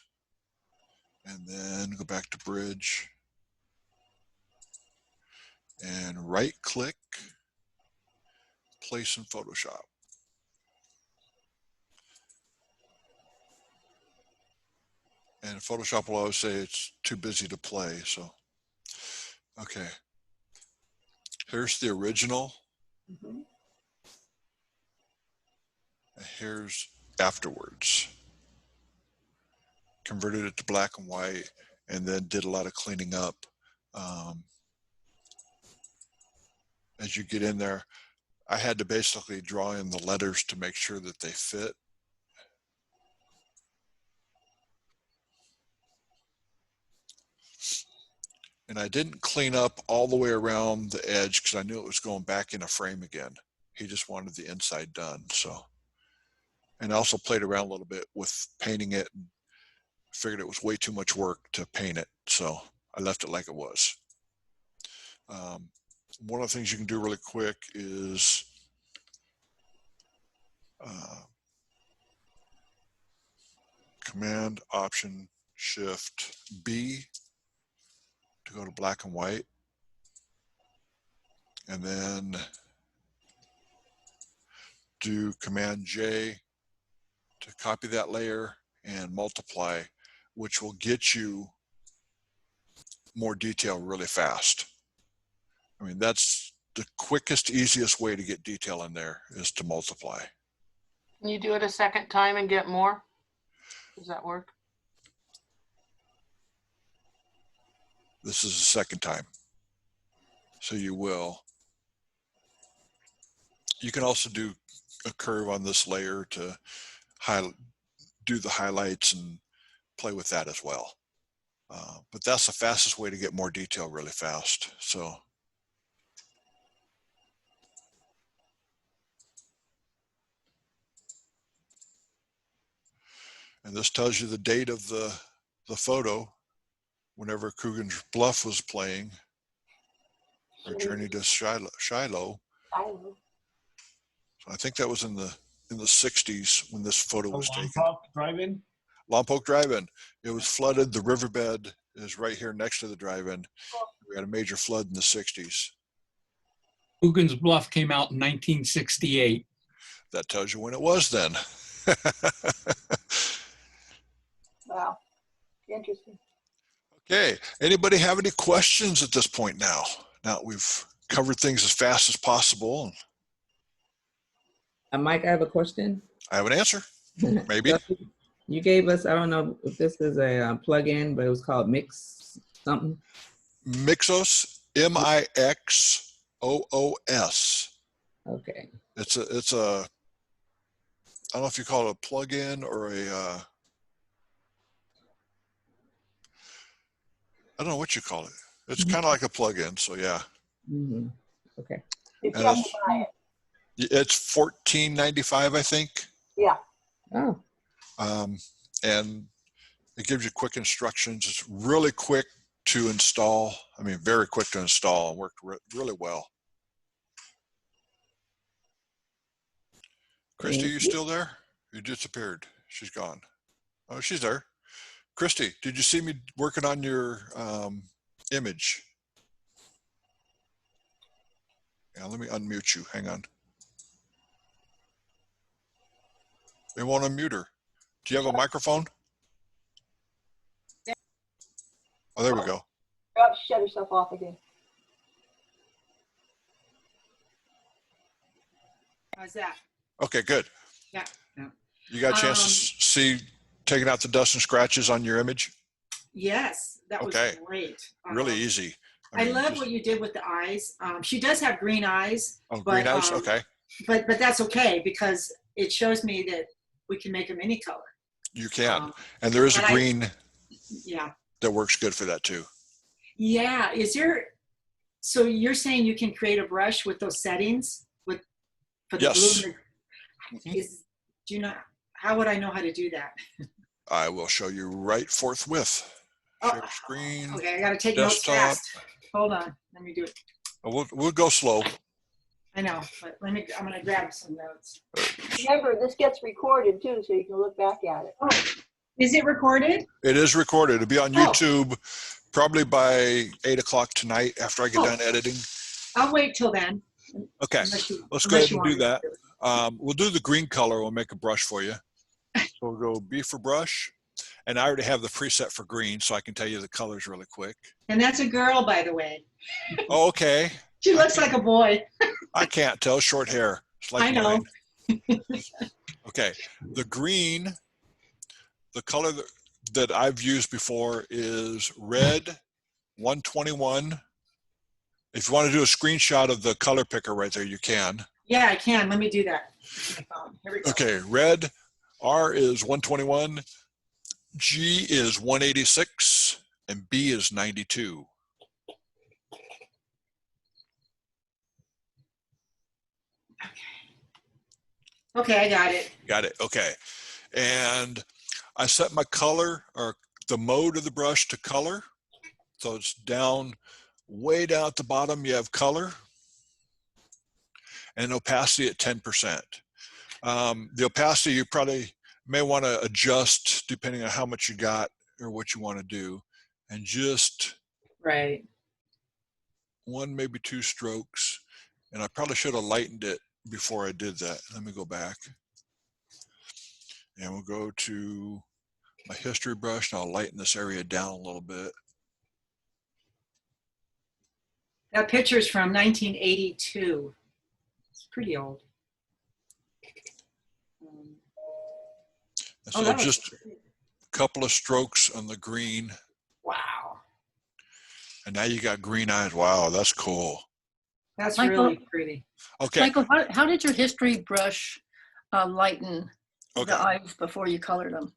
and then go back to bridge and right click, place in Photoshop. And Photoshop will always say it's too busy to play, so. Okay. Here's the original. Mm-hmm. And here's afterwards. Converted it to black and white and then did a lot of cleaning up. As you get in there, I had to basically draw in the letters to make sure that they fit. And I didn't clean up all the way around the edge because I knew it was going back in a frame again. He just wanted the inside done. So, and I also played around a little bit with painting it and figured it was way too much work to paint it. So I left it like it was. One of the things you can do really quick is Command Option Shift B to go to black and white, and then do Command J to copy that layer and multiply, which will get you more detail really fast. I mean, that's the quickest, easiest way to get detail in there is to multiply. Can you do it a second time and get more? Does that work? This is the second time. So you will. You can also do a curve on this layer to do the highlights and play with that as well. But that's the fastest way to get more detail really fast. So. And this tells you the date of the photo whenever Coogan's Bluff was playing, or Journey to Shiloh. So I think that was in the 60s when this photo was taken. Lompoc Drive-In? Lompoc Drive-In. It was flooded. The riverbed is right here next to the drive-in. We had a major flood in the 60s. Coogan's Bluff came out in 1968. That tells you when it was then. Wow, interesting. Okay, anybody have any questions at this point now? Now we've covered things as fast as possible. Mike, I have a question. I have an answer, maybe. So you gave us, I don't know if this is a plug-in, but it was called Mix something. Mixos, Mixoos. Okay. It's a, I don't know if you call it a plug-in or a, I don't know what you call it. It's kind of like a plug-in, so yeah. Mm-hmm. Okay. It's fun to buy it. It's $14.95, I think. Yeah. Oh. And it gives you quick instructions. It's really quick to install. I mean, very quick to install and worked really well. Christy, you still there? You disappeared. She's gone. Oh, she's there. Christy, did you see me working on your image? Yeah, let me unmute you. Hang on. They won't unmute her. Do you have a microphone? Oh, there we go. Oh, shut herself off again. How's that? Okay, good. Yeah. You got a chance to see taking out the dust and scratches on your image? Yes, that was great. Really easy. I love what you did with the eyes. She does have green eyes. Oh, green eyes? Okay. But that's okay because it shows me that we can make them any color. You can. And there is a green yeah, that works good for that too. Yeah. So you're saying you can create a brush with those settings for the yes. blue and the, do you know, how would I know how to do that? I will show you right forthwith. Share screen. Okay, I got to take desktop. notes fast. Hold on, let me do it. We'll go slow. I know, but I'm going to grab some notes. Remember, this gets recorded too, so you can look back at it. Oh, is it recorded? It is recorded. It'll be on YouTube probably by 8 o'clock tonight after I get done editing. I'll wait till then. Okay, let's go ahead and do that. We'll do the green color. We'll make a brush for you. So we'll go B for brush. And I already have the preset for green, so I can tell you the colors really quick. And that's a girl, by the way. Oh, okay. She looks like a boy. I can't tell. Short hair. It's like I know. mine. Okay. The green, the color that I've used before is red 121. If you want to do a screenshot of the color picker right there, you can. Yeah, I can. Let me do that. Here we go. Okay, red, R is 121, G is 186, and B is 92. Okay, I got it. Got it, okay. And I set my color, or the mode of the brush, to color. So it's down, way down at the bottom, you have color, and opacity at 10%. The opacity you probably may want to adjust depending on how much you got or what you want to do, and just Right. one, maybe two strokes. And I probably should have lightened it before I did that. Let me go back. And we'll go to my history brush, and I'll lighten this area down a little bit. That picture's from 1982. It's pretty old. And so just a couple of strokes on the green. Wow. And now you got green eyes. Wow, that's cool. That's Michael, really pretty. Okay. Michael, how did your history brush lighten the eyes before you colored them?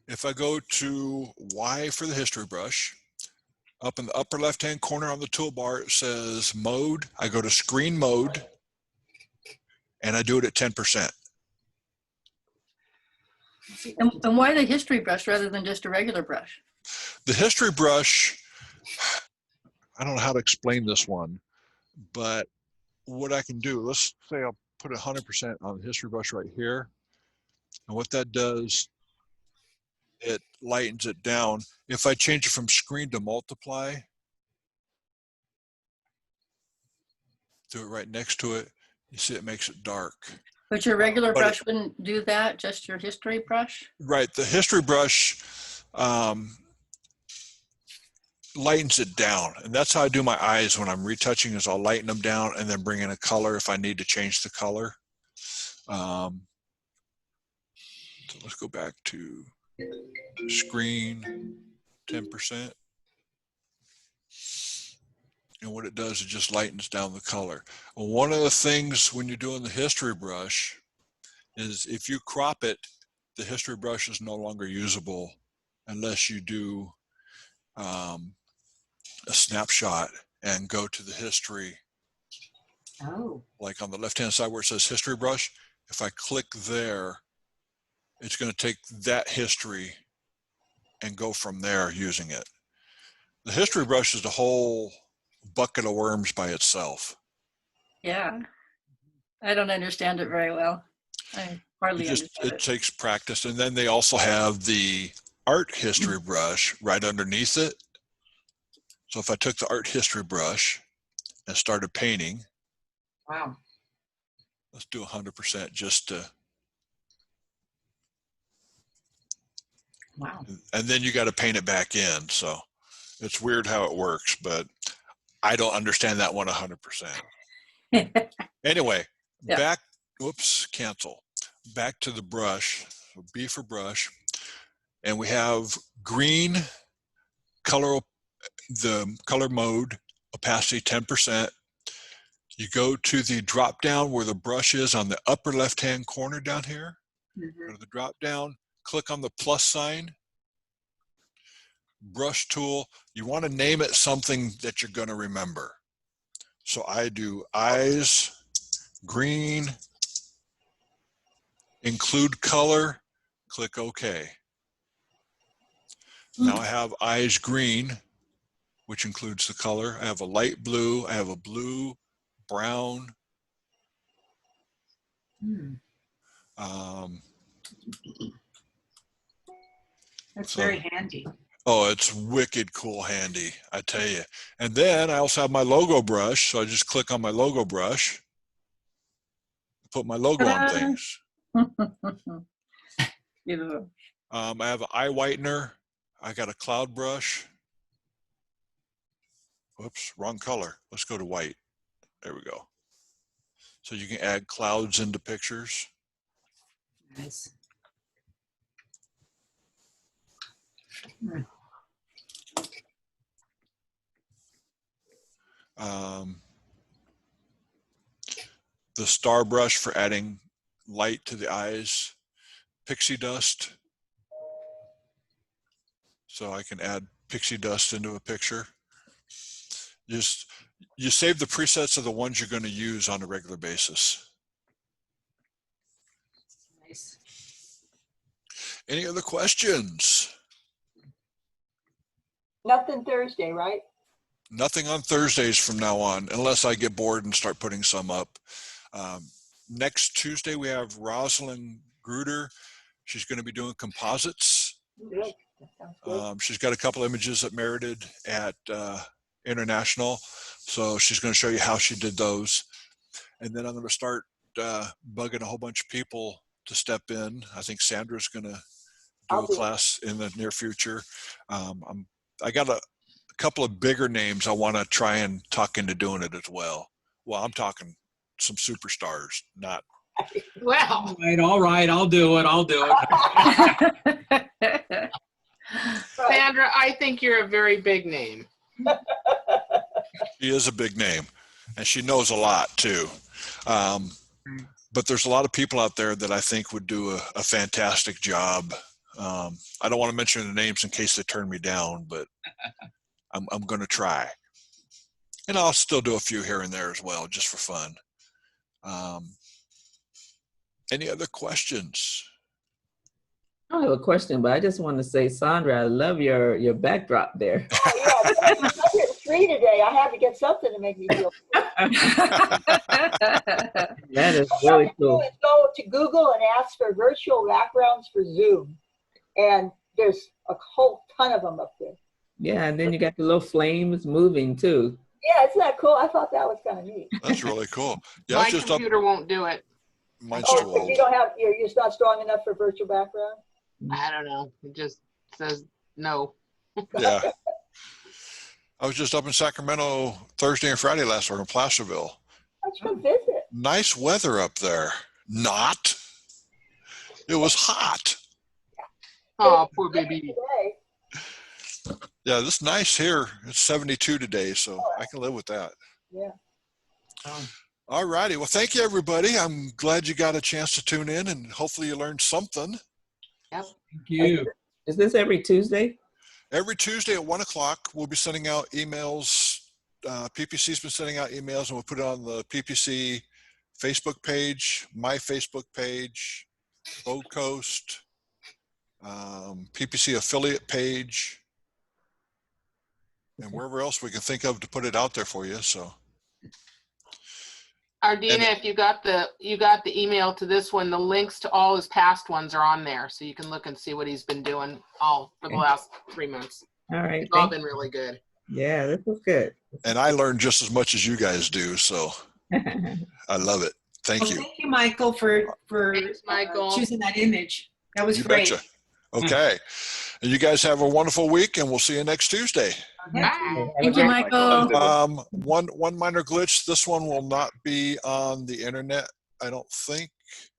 If I go to Y for the history brush, up in the upper left-hand corner on the toolbar, it says mode. I go to screen mode, and I do it at 10%. And why the history brush rather than just a regular brush? The history brush, I don't know how to explain this one, but what I can do, let's say I'll put 100% on the history brush right here. And what that does, it lightens it down. If I change it from screen to multiply, do it right next to it, you see it makes it dark. But your regular brush wouldn't do that, just your history brush? Right, the history brush lightens it down. And that's how I do my eyes when I'm retouching, is I'll lighten them down and then bring in a color if I need to change the color. So let's go back to screen, 10%. And what it does, it just lightens down the color. Well, one of the things when you're doing the history brush is if you crop it, the history brush is no longer usable unless you do a snapshot and go to the history. Oh. Like on the left-hand side where it says history brush, if I click there, it's going to take that history and go from there using it. The history brush is the whole bucket of worms by itself. Yeah. I don't understand it very well. I hardly understand it takes practice. And then they also have the art history brush right underneath it. So if I took the art history brush and started painting. Wow. Let's do 100% just to. Wow. And then you got to paint it back in. So it's weird how it works, but I don't understand that one 100%. Anyway, yeah. Back, whoops, cancel. Back to the brush, so B for brush. And we have green, color, the color mode, opacity 10%. You go to the drop down where the brush is on the upper left-hand corner down here. Mm-hmm. Go to the drop down, click on the plus sign, brush tool. You want to name it something that you're going to remember. So I do eyes, green, include color, click OK. Now I have eyes green, which includes the color. I have a light blue, I have a blue, brown. That's very handy. Oh, it's wicked cool handy, I tell you. And then I also have my logo brush, so I just click on my logo brush, put my logo on things. Beautiful. I have an eye whitener. I got a cloud brush. Whoops, wrong color. Let's go to white. There we go. So you can add clouds into pictures. Nice. the star brush for adding light to the eyes, pixie dust. So I can add pixie dust into a picture. You save the presets of the ones you're going to use on a regular basis. Nice. Any other questions? Nothing Thursday, right? Nothing on Thursdays from now on, unless I get bored and start putting some up. Next Tuesday, we have Rosalind Gruder. She's going to be doing composites. Good. That sounds good. She's got a couple images that merited at International. So she's going to show you how she did those. And then I'm going to start bugging a whole bunch of people to step in. I think Sandra's going to do a class in the near future. I got a couple of bigger names I want to try and talk into doing it as well. Well, I'm talking some superstars, not. Well, all right, I'll do it. Sandra, I think you're a very big name. She is a big name, and she knows a lot too. But there's a lot of people out there that I think would do a fantastic job. I don't want to mention the names in case they turn me down, but I'm going to try. And I'll still do a few here and there as well, just for fun. Any other questions? I don't have a question, but I just want to say, Sandra, I love your backdrop there. Oh, yeah. I hit 3 today. I had to get something to make me feel good. That is really cool. Go to Google and ask for virtual backgrounds for Zoom. And there's a whole ton of them up there. Yeah, and then you got the little flames moving too. Yeah, isn't that cool? I thought that was kind of neat. That's really cool. Yeah, My it's just computer won't do it. Mine's too old. You don't have, you're just not strong enough for virtual background? I don't know. It just says no. Yeah. I was just up in Sacramento Thursday and Friday last week in Placerville. Let's go visit. Nice weather up there. Not. It was hot. Oh, poor baby. Today. Yeah, this nice here. It's 72 today, so I can live with that. Yeah. All righty. Well, thank you, everybody. I'm glad you got a chance to tune in, and hopefully you learned something. Yep. Thank you. Is this every Tuesday? Every Tuesday at 1 o'clock, we'll be sending out emails. PPC's been sending out emails, and we'll put it on the PPC Facebook page, my Facebook page, Bow Coast, PPC affiliate page, and wherever else we can think of to put it out there for you. So, Ardina, if you got the email to this one, the links to all his past ones are on there, so you can look and see what he's been doing all for the last 3 months. All right. It's all been really good. Yeah, this was good. and I learned just as much as you guys do, so I love it. Thank you. Thank you, Michael, for Thanks, Michael. choosing that image. That was You great. betcha. Okay. And you guys have a wonderful week, and we'll see you next Tuesday. Bye. Thank you, Michael. One minor glitch. This one will not be on the internet, I don't think.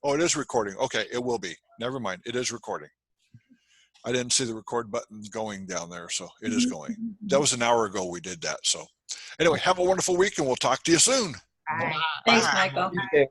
Oh, it is recording. Okay, it will be. Never mind. It is recording. I didn't see the record button going down there, so it is going. That was an hour ago we did that. So anyway, have a wonderful week, and we'll talk to you soon. Bye. Thanks, Michael. Okay.